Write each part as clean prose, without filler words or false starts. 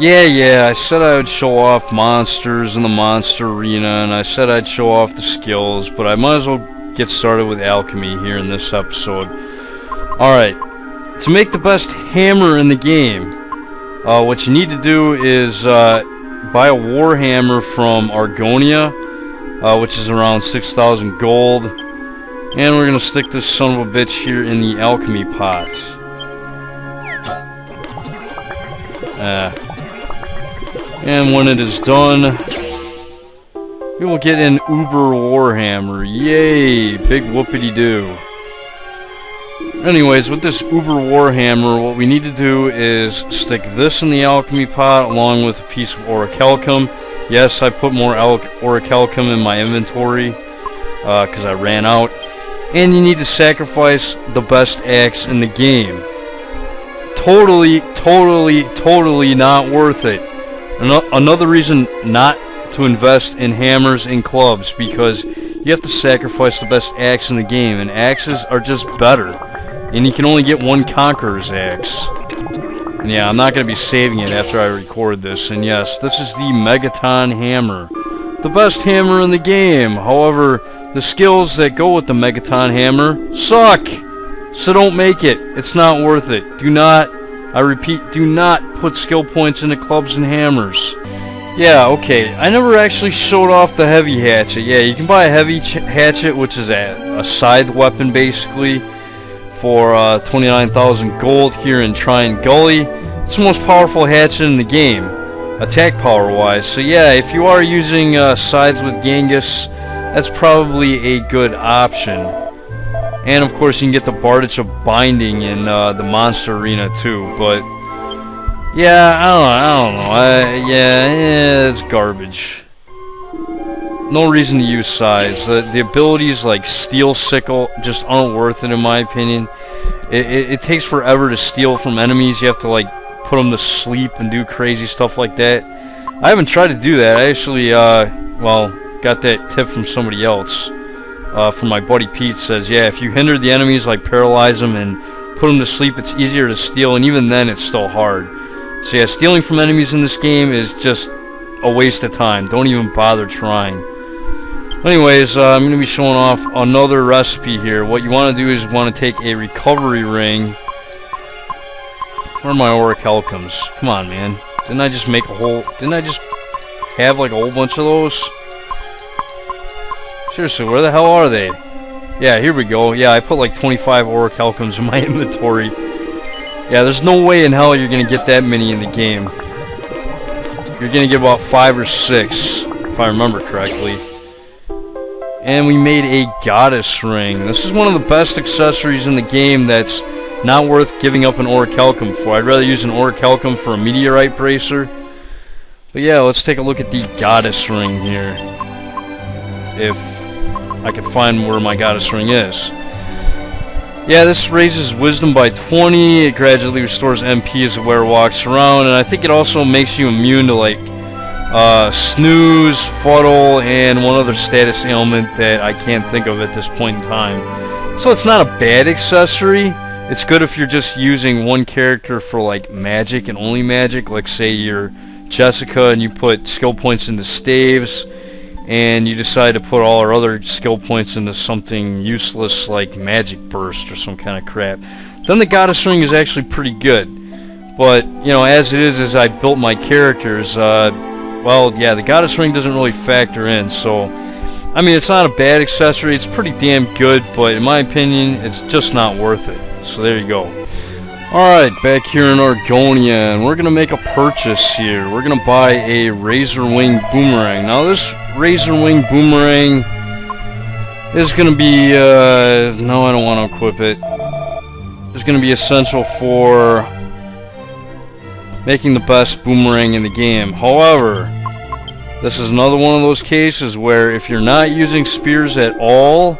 Yeah, I said I would show off monsters in the monster arena, and I said I'd show off the skills, but I might as well get started with alchemy here in this episode. Alright, to make the best hammer in the game, what you need to do is buy a war hammer from Argonia, which is around 6,000 gold, and we're going to stick this son of a bitch here in the alchemy pot. And when it is done, we will get an Uber Warhammer. Yay! Big whoopity-doo. Anyways, with this Uber Warhammer, what we need to do is stick this in the alchemy pot along with a piece of orichalcum. Yes, I put more orichalcum in my inventory because I ran out. And you need to sacrifice the best axe in the game. Totally not worth it. Another reason not to invest in hammers and clubs, because you have to sacrifice the best axe in the game, and axes are just better. And you can only get one Conqueror's axe. And yeah, I'm not going to be saving it after I record this. And yes, this is the Megaton hammer. The best hammer in the game. However, the skills that go with the Megaton hammer suck. So don't make it. It's not worth it. Do not, I repeat, do not put skill points into clubs and hammers. Yeah, okay. I never actually showed off the heavy hatchet. Yeah, you can buy a heavy hatchet, which is a side weapon basically, for 29,000 gold here in Trine Gully. It's the most powerful hatchet in the game, attack power wise. So yeah, if you are using sides with Genghis, that's probably a good option. And of course you can get the Bardage of Binding in the monster arena too. But yeah, I don't know. Yeah, it's garbage. No reason to use size. The abilities like Steel Sickle just aren't worth it in my opinion. It takes forever to steal from enemies. You have to like put them to sleep and do crazy stuff like that. I haven't tried to do that. I actually well, got that tip from somebody else. From my buddy Pete. Says, yeah, if you hinder the enemies, like paralyze them and put them to sleep, it's easier to steal, and even then it's still hard. So yeah, stealing from enemies in this game is just a waste of time. Don't even bother trying. Anyways, I'm going to be showing off another recipe here. What you want to do is you want to take a recovery ring. Where are my orichalcums? Come on, man. Didn't I just make a whole... Didn't I just have like a whole bunch of those? Seriously, where the hell are they? Yeah, here we go. Yeah, I put like 25 orichalcums in my inventory. Yeah, there's no way in hell you're going to get that many in the game. You're going to get about 5 or 6, if I remember correctly. And we made a goddess ring. This is one of the best accessories in the game that's not worth giving up an orichalcum for. I'd rather use an orichalcum for a meteorite bracer. But yeah, let's take a look at the goddess ring here. If I can find where my goddess ring is. Yeah, this raises wisdom by 20. It gradually restores MP as the wearer walks around, and I think it also makes you immune to like snooze, fuddle, and one other status ailment that I can't think of at this point in time. So it's not a bad accessory. It's good if you're just using one character for like magic and only magic, like say you're Jessica and you put skill points into staves, and you decide to put all our other skill points into something useless like Magic Burst or some kind of crap. Then the Goddess Ring is actually pretty good. But, you know, as it is, as I built my characters, well, yeah, the Goddess Ring doesn't really factor in. So, I mean, it's not a bad accessory. It's pretty damn good, but in my opinion, it's just not worth it. So there you go. Alright, back here in Argonia, and we're going to make a purchase here. We're going to buy a Razor Wing Boomerang. Now this Razor Wing Boomerang is going to be, no, I don't want to equip it. It's going to be essential for making the best boomerang in the game. However, this is another one of those cases where if you're not using spears at all,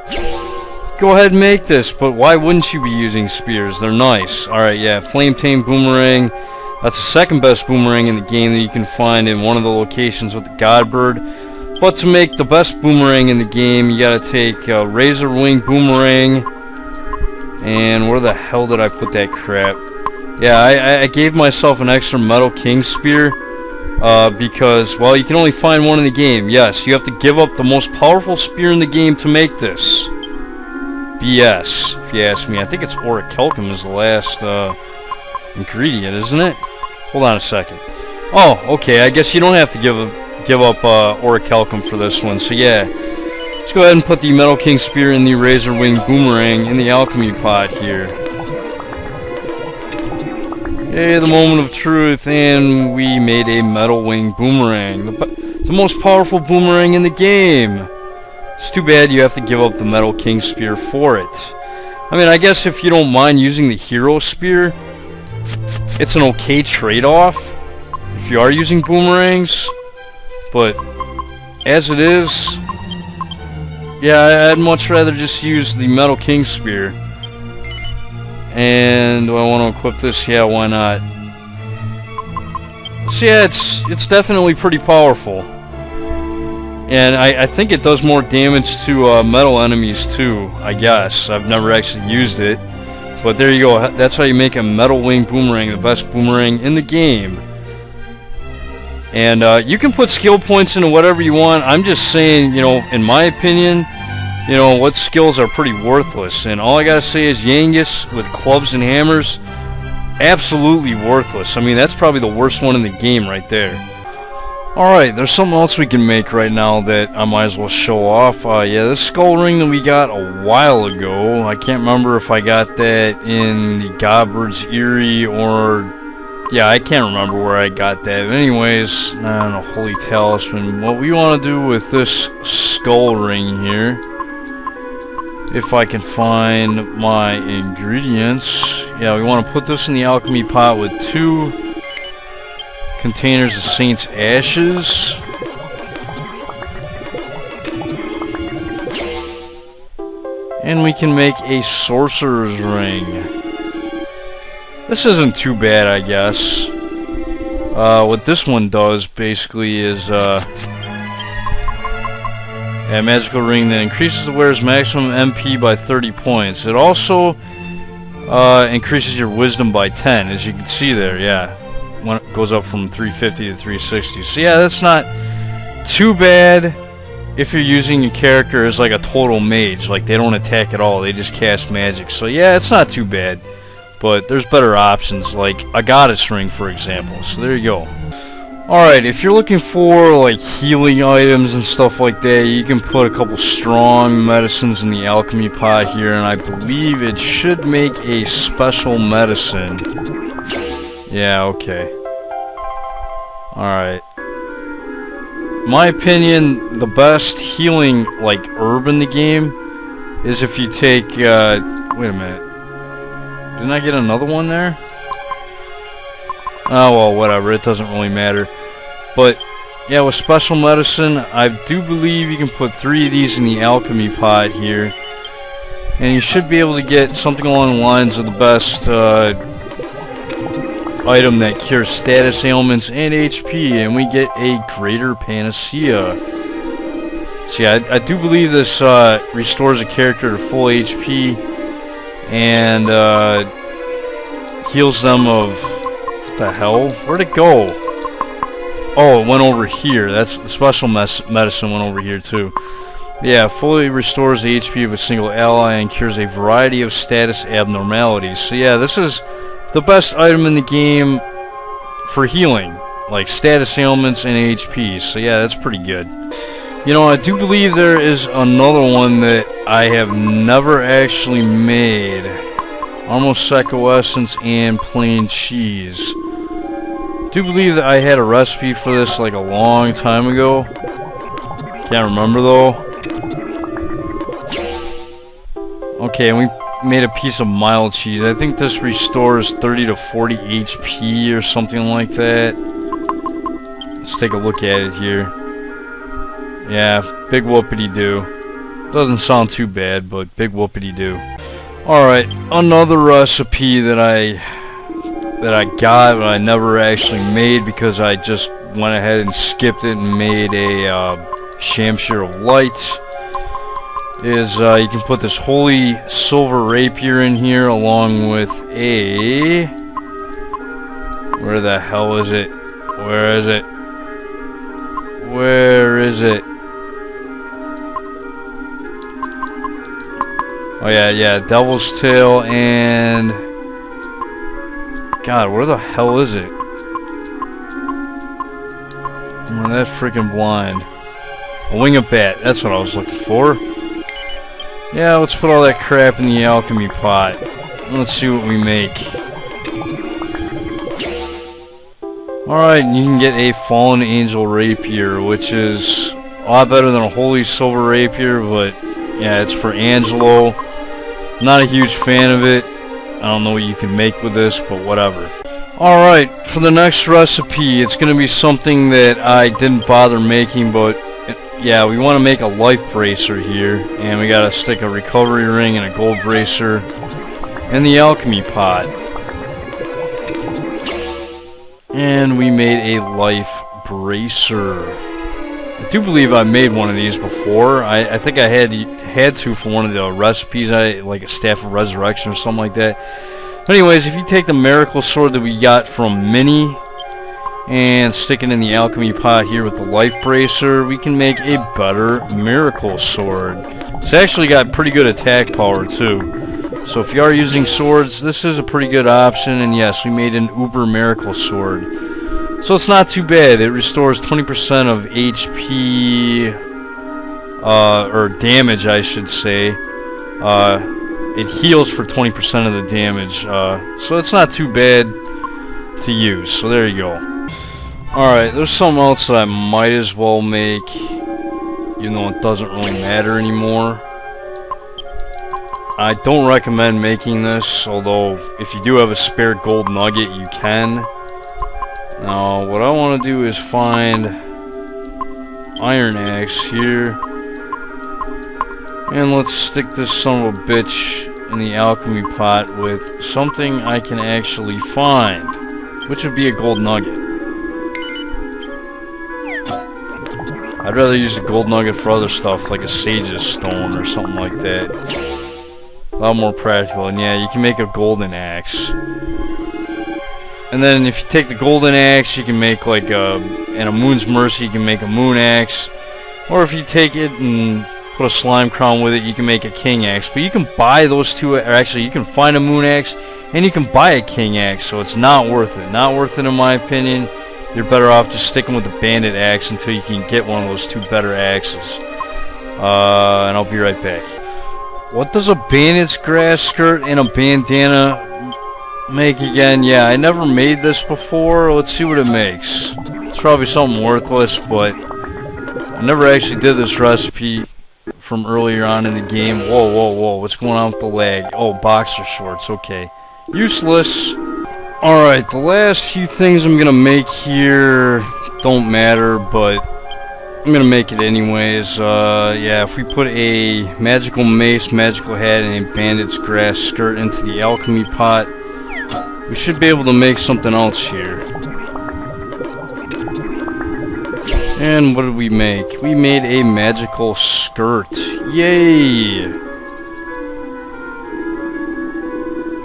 go ahead and make this, but why wouldn't you be using spears? They're nice. Alright, yeah, Flame Tame Boomerang. That's the second best boomerang in the game that you can find in one of the locations with the Godbird. But to make the best boomerang in the game, you gotta take Razor Wing Boomerang. And where the hell did I put that crap? Yeah, I gave myself an extra Metal King Spear. because, well, you can only find one in the game. Yes, you have to give up the most powerful spear in the game to make this. BS, if you ask me. I think it's orichalcum is the last ingredient, isn't it? Hold on a second. Oh, okay, I guess you don't have to give up orichalcum for this one. So yeah, let's go ahead and put the Metal King Spear and the Razor Wing Boomerang in the alchemy pot here. Okay, the moment of truth, and we made a Metal Wing Boomerang. The most powerful boomerang in the game. It's too bad you have to give up the Metal King Spear for it. I mean, I guess if you don't mind using the Hero Spear, it's an okay trade-off if you are using boomerangs. But as it is, yeah, I'd much rather just use the Metal King Spear. And do I want to equip this? Yeah, why not? So yeah, it's definitely pretty powerful. And I think it does more damage to metal enemies too, I guess. I've never actually used it. But there you go. That's how you make a Metal Wing Boomerang, the best boomerang in the game. And you can put skill points into whatever you want. I'm just saying, you know, in my opinion, you know, what skills are pretty worthless. And all I gotta say is Yangus with clubs and hammers, absolutely worthless. I mean, that's probably the worst one in the game right there. Alright, there's something else we can make right now that I might as well show off. Yeah, this skull ring that we got a while ago. I can't remember if I got that in the Godbird's Eyrie or... yeah, I can't remember where I got that. But anyways, I don't know, Holy Talisman. What we want to do with this skull ring here, if I can find my ingredients. Yeah, we want to put this in the alchemy pot with 2 containers of Saint's Ashes. And we can make a Sorcerer's Ring. This isn't too bad, I guess. What this one does, basically, is a magical ring that increases the wearer's maximum MP by 30 points. It also increases your wisdom by 10, as you can see there, yeah. When it goes up from 350 to 360. So yeah, that's not too bad if you're using your character as like a total mage. Like, they don't attack at all, they just cast magic. So yeah, it's not too bad. But there's better options, like a goddess ring, for example. So there you go. Alright, if you're looking for like healing items and stuff like that, you can put a couple strong medicines in the alchemy pot here, and I believe it should make a special medicine. Yeah, okay. Alright. My opinion, the best healing like herb in the game is if you take wait a minute. Didn't I get another one there? Oh well, whatever, it doesn't really matter. But yeah, with special medicine, I do believe you can put 3 of these in the alchemy pot here, and you should be able to get something along the lines of the best item that cures status ailments and HP, and we get a Greater Panacea. See, I do believe this restores a character to full HP and heals them of... what the hell? Where'd it go? Oh, it went over here. That's the special medicine went over here too. Yeah, fully restores the HP of a single ally and cures a variety of status abnormalities. So yeah, this is the best item in the game for healing, like status ailments and HP. So yeah, that's pretty good. You know, I do believe there is another one that I have never actually made. Almost Psycho Essence and plain cheese. I do believe that I had a recipe for this like a long time ago. Can't remember though. Okay, and we made a piece of mild cheese. I think this restores 30 to 40 HP or something like that. Let's take a look at it here. Yeah, big whoopity-doo. Doesn't sound too bad, but big whoopity-doo. Alright, another recipe that I got but I never actually made because I just went ahead and skipped it and made a Shamshir of Light. Is you can put this Holy Silver Rapier in here along with a... where the hell is it? Where is it? Where is it? Oh yeah, Devil's Tail and... God, where the hell is it? I'm that freaking blind. A Wing of Bat, that's what I was looking for. Yeah, let's put all that crap in the alchemy pot. Let's see what we make. Alright, you can get a Fallen Angel Rapier, which is a lot better than a Holy Silver Rapier, but yeah, it's for Angelo. Not a huge fan of it. I don't know what you can make with this, but whatever. Alright, for the next recipe, it's going to be something that I didn't bother making, but yeah, we want to make a life bracer here, and we got to stick a recovery ring and a gold bracer in the alchemy pot. And we made a life bracer. I do believe I made one of these before. I think I had to for one of the recipes, like a Staff of Resurrection or something like that. But anyways, if you take the miracle sword that we got from Minnie and stick it in the alchemy pot here with the life bracer, we can make a better miracle sword. It's actually got pretty good attack power too. So if you are using swords, this is a pretty good option. And yes, we made an uber miracle sword. So it's not too bad. It restores 20% of HP, or damage I should say. It heals for 20% of the damage, so it's not too bad to use. So there you go. Alright, there's something else that I might as well make, even though it doesn't really matter anymore. I don't recommend making this, although if you do have a spare gold nugget, you can. Now, what I want to do is find Iron Axe here. And let's stick this son of a bitch in the alchemy pot with something I can actually find, which would be a gold nugget. I'd rather use a gold nugget for other stuff, like a sage's stone or something like that. A lot more practical. And yeah, you can make a golden axe. And then if you take the golden axe, you can make like and a Moon's Mercy, you can make a moon axe. Or if you take it and put a slime crown with it, you can make a king axe. But you can buy those two, or actually you can find a moon axe and you can buy a king axe, so it's not worth it. Not worth it in my opinion. You're better off just sticking with the bandit axe until you can get one of those two better axes. And I'll be right back. What does a bandit's grass skirt and a bandana make again? Yeah, I never made this before. Let's see what it makes. It's probably something worthless, but I never actually did this recipe from earlier on in the game. Whoa, whoa, whoa. What's going on with the lag? Oh, boxer shorts. Okay. Useless. Alright, the last few things I'm going to make here don't matter, but I'm going to make it anyways. Yeah, if we put a magical mace, magical hat, and a bandit's grass skirt into the alchemy pot, we should be able to make something else here. And what did we make? We made a magical skirt. Yay!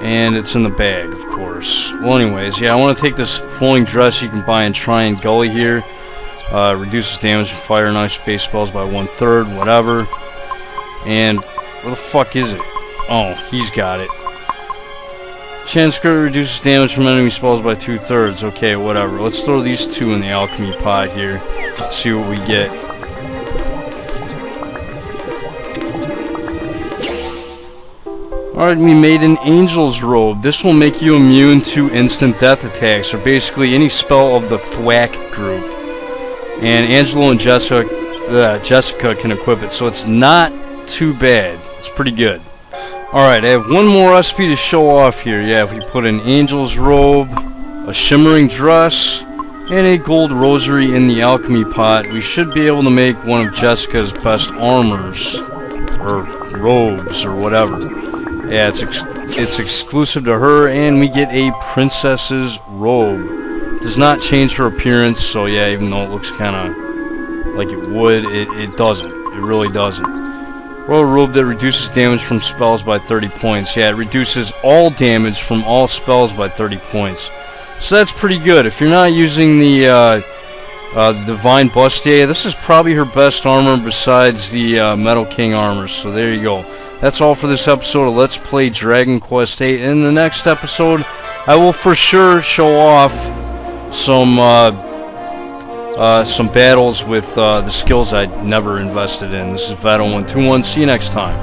And it's in the bag, of course. Well, anyways, yeah, I want to take this flowing dress you can buy in Trying Gully here. Reduces damage from fire and ice space spells by 1/3, whatever. And where the fuck is it? Oh, he's got it. Chance skirt reduces damage from enemy spells by 2/3. Okay, whatever. Let's throw these two in the alchemy pot here. See what we get. Alright, we made an Angel's Robe. This will make you immune to instant death attacks, or basically any spell of the thwack group. And Angelo and Jessica can equip it, so it's not too bad. It's pretty good. Alright, I have one more recipe to show off here. Yeah, if we put an Angel's Robe, a shimmering dress, and a gold rosary in the alchemy pot, we should be able to make one of Jessica's best armors, or robes, or whatever. Yeah, it's exclusive to her, and we get a princess's robe. Does not change her appearance, so yeah, even though it looks kind of like it would, it doesn't. It really doesn't. Royal robe that reduces damage from spells by 30 points. Yeah, it reduces all damage from all spells by 30 points. So that's pretty good. If you're not using the Divine Bustier, this is probably her best armor besides the Metal King armor. So there you go. That's all for this episode of Let's Play Dragon Quest VIII. In the next episode, I will for sure show off some battles with the skills I'd never invested in. This is VIII 121. See you next time.